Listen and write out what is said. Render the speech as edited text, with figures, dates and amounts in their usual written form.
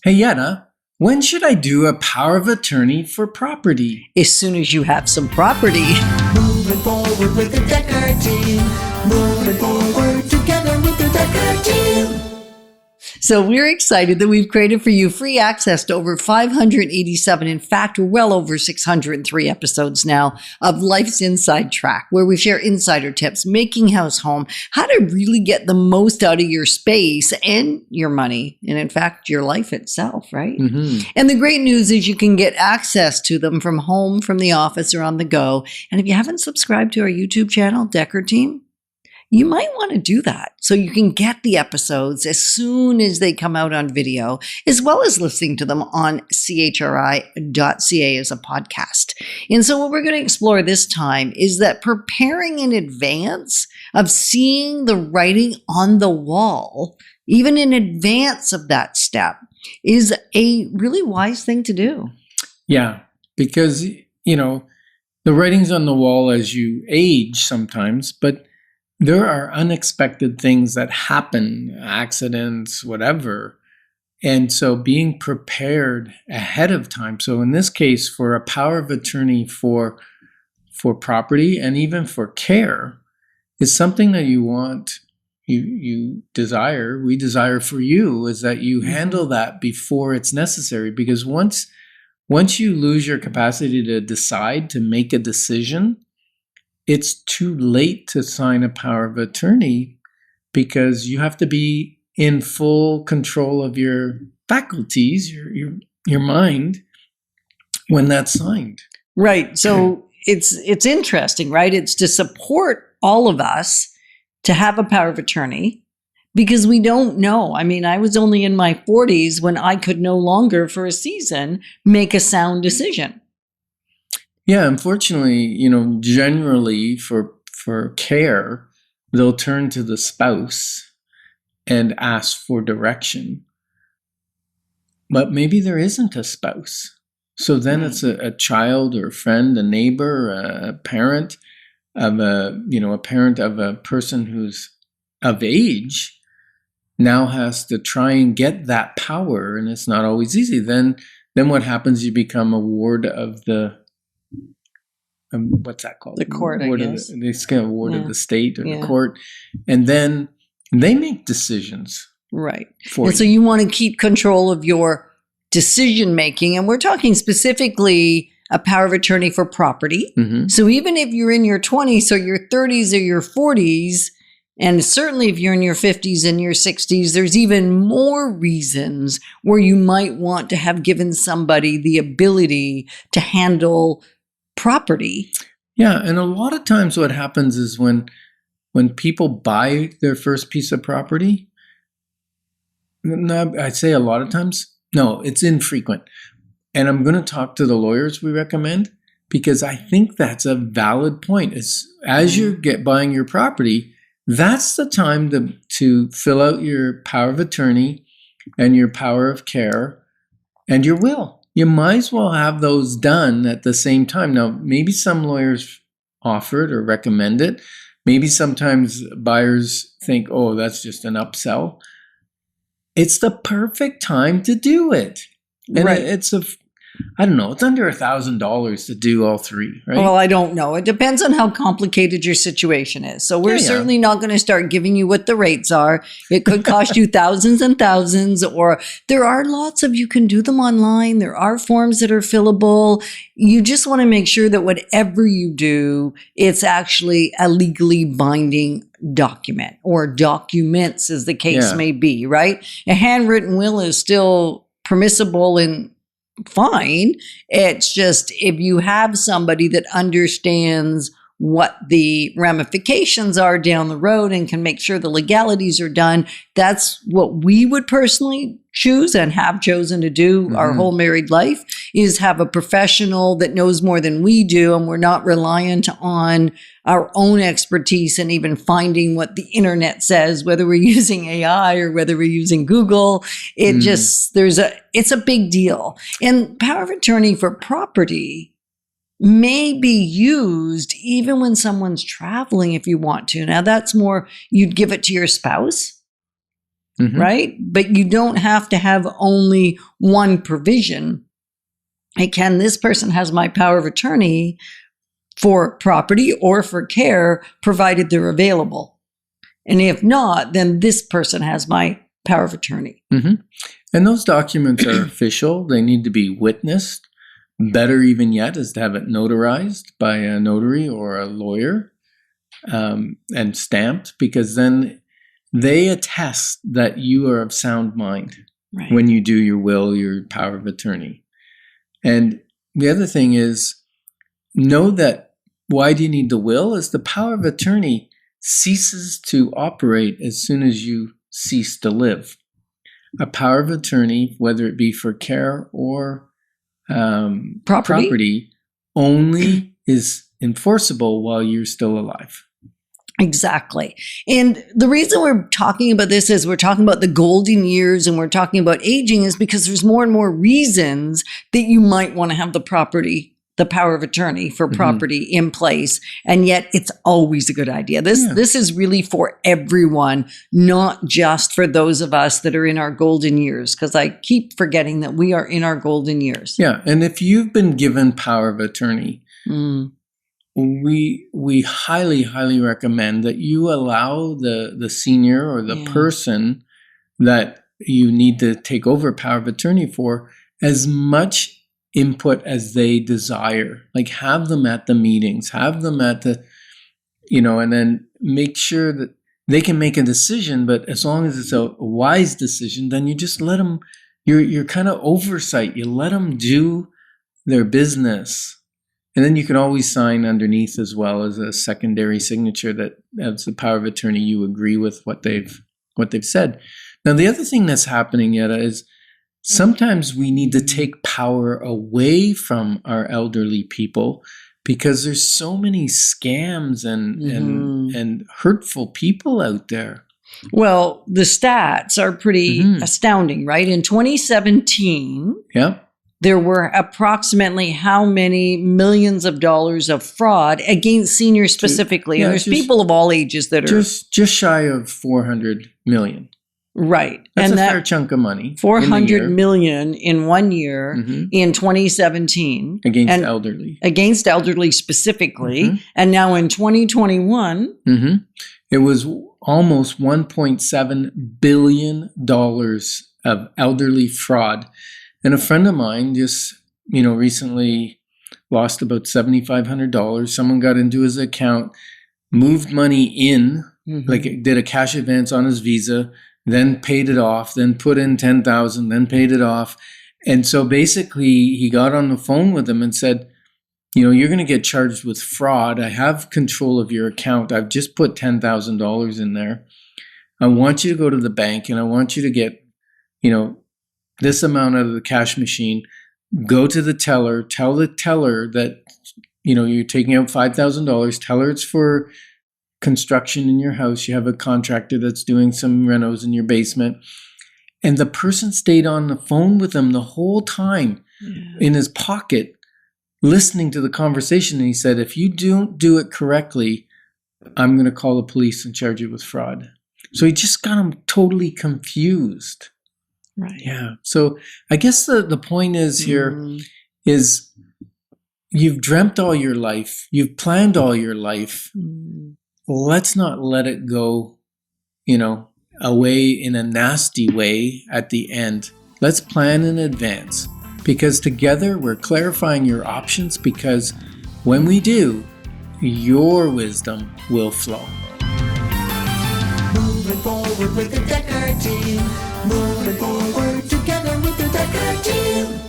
Hey, Yetta, when should I do a power of attorney for property? As soon as you have some property. Moving forward with the Decker team. Moving forward together with the Decker team. So we're excited that we've created for you free access to over 587. In fact, we're well over 603 episodes now of Life's Inside Track, where we share insider tips, making house home, how to really get the most out of your space and your money, and in fact, your life itself, right? Mm-hmm. And the great news is you can get access to them from home, from the office, or on the go. And if you haven't subscribed to our YouTube channel, Decker Team, you might want to do that so you can get the episodes as soon as they come out on video, as well as listening to them on chri.ca as a podcast. And so what we're going to explore this time is that preparing in advance of seeing the writing on the wall, even in advance of that step, is a really wise thing to do. Yeah, because, the writing's on the wall as you age sometimes, but there are unexpected things that happen, accidents, whatever. And so being prepared ahead of time. So in this case, for a power of attorney for property and even for care is something that you want, you desire, we desire for you, is that you handle that before it's necessary. Because once you lose your capacity to decide, to make a decision, it's too late to sign a power of attorney because you have to be in full control of your faculties, your mind, when that's signed. Right. So it's interesting, right? It's to support all of us to have a power of attorney because we don't know. I mean, I was only in my 40s when I could no longer, for a season, make a sound decision. Yeah, unfortunately, generally for care, they'll turn to the spouse and ask for direction. But maybe there isn't a spouse. So then it's a child or a friend, a neighbor, a parent of a person who's of age now has to try and get that power, and it's not always easy. Then what happens? You become a ward of the what's that called? The court, I guess. They scale a ward of the state or the court. And then they make decisions. Right. For So you want to keep control of your decision making. And we're talking specifically a power of attorney for property. Mm-hmm. So even if you're in your 20s or your 30s or your 40s, and certainly if you're in your 50s and your 60s, there's even more reasons where you might want to have given somebody the ability to handle property. Yeah, and a lot of times what happens is when people buy their first piece of property, I'd say a lot of times, no, it's infrequent. And I'm going to talk to the lawyers we recommend because I think that's a valid point. As you're buying your property, that's the time to fill out your power of attorney and your power of care and your will. You might as well have those done at the same time. Now, maybe some lawyers offer it or recommend it. Maybe sometimes buyers think, oh, that's just an upsell. It's the perfect time to do it. And right. I don't know, it's under $1,000 to do all three, right? Well, I don't know. It depends on how complicated your situation is. So we're certainly not going to start giving you what the rates are. It could cost you thousands and thousands, or there are lots of, you can do them online. There are forms that are fillable. You just want to make sure that whatever you do, it's actually a legally binding document or documents as the case may be, right? A handwritten will is still permissible and fine. It's just if you have somebody that understands what the ramifications are down the road and can make sure the legalities are done, that's what we would personally choose and have chosen to do our whole married life, is have a professional that knows more than we do, and we're not reliant on our own expertise and even finding what the internet says, whether we're using AI or whether we're using Google. It's a big deal. And power of attorney for property may be used even when someone's traveling if you want to. Now that's more, you'd give it to your spouse. right? But you don't have to have only one provision. This person has my power of attorney for property or for care, provided they're available. And if not, then this person has my power of attorney. And those documents are official. They need to be witnessed. Better even yet is to have it notarized by a notary or a lawyer and stamped, because then they attest that you are of sound mind when you do your will, your power of attorney. And the other thing is, know that why do you need the will? Is the power of attorney ceases to operate as soon as you cease to live. A power of attorney, whether it be for care or property, only is enforceable while you're still alive. Exactly. And the reason we're talking about this is we're talking about the golden years and we're talking about aging is because there's more and more reasons that you might want to have the power of attorney for property in place. And yet it's always a good idea. This is really for everyone, not just for those of us that are in our golden years, because I keep forgetting that we are in our golden years. Yeah. And if you've been given power of attorney, we highly, highly recommend that you allow the senior or the person that you need to take over power of attorney for as much input as they desire. Like, have them at the meetings, have them at the, and then make sure that they can make a decision. But as long as it's a wise decision, then you just let them, you're kind of oversight. You let them do their business. And then you can always sign underneath as well as a secondary signature that as the power of attorney, you agree with what they've said. Now, the other thing that's happening, Yetta, is sometimes we need to take power away from our elderly people because there's so many scams and hurtful people out there. Well, the stats are pretty astounding, right? In 2017, there were approximately how many millions of dollars of fraud against seniors specifically? And there's people of all ages that are just shy of 400 million. Right. That's a fair chunk of money. 400 million in 1 year in 2017. Against elderly specifically. And now in 2021. It was almost $1.7 billion of elderly fraud. And a friend of mine just, recently lost about $7,500. Someone got into his account, moved money in, like did a cash advance on his Visa, then paid it off, then put in $10,000, then paid it off. And so basically he got on the phone with him and said, you're going to get charged with fraud. I have control of your account. I've just put $10,000 in there. I want you to go to the bank and I want you to get, this amount out of the cash machine. Go to the teller, tell the teller that, you're taking out $5,000. Tell her it's for construction in your house. You have a contractor that's doing some renos in your basement. And the person stayed on the phone with him the whole time in his pocket, listening to the conversation. And he said, if you don't do it correctly, I'm going to call the police and charge you with fraud. So he just got him totally confused. Right. Yeah. So I guess the point is here is you've dreamt all your life. You've planned all your life. Let's not let it go, away in a nasty way at the end. Let's plan in advance because together we're clarifying your options because when we do, your wisdom will flow. Moving forward with the Decker team. Moving forward together with the Decker team.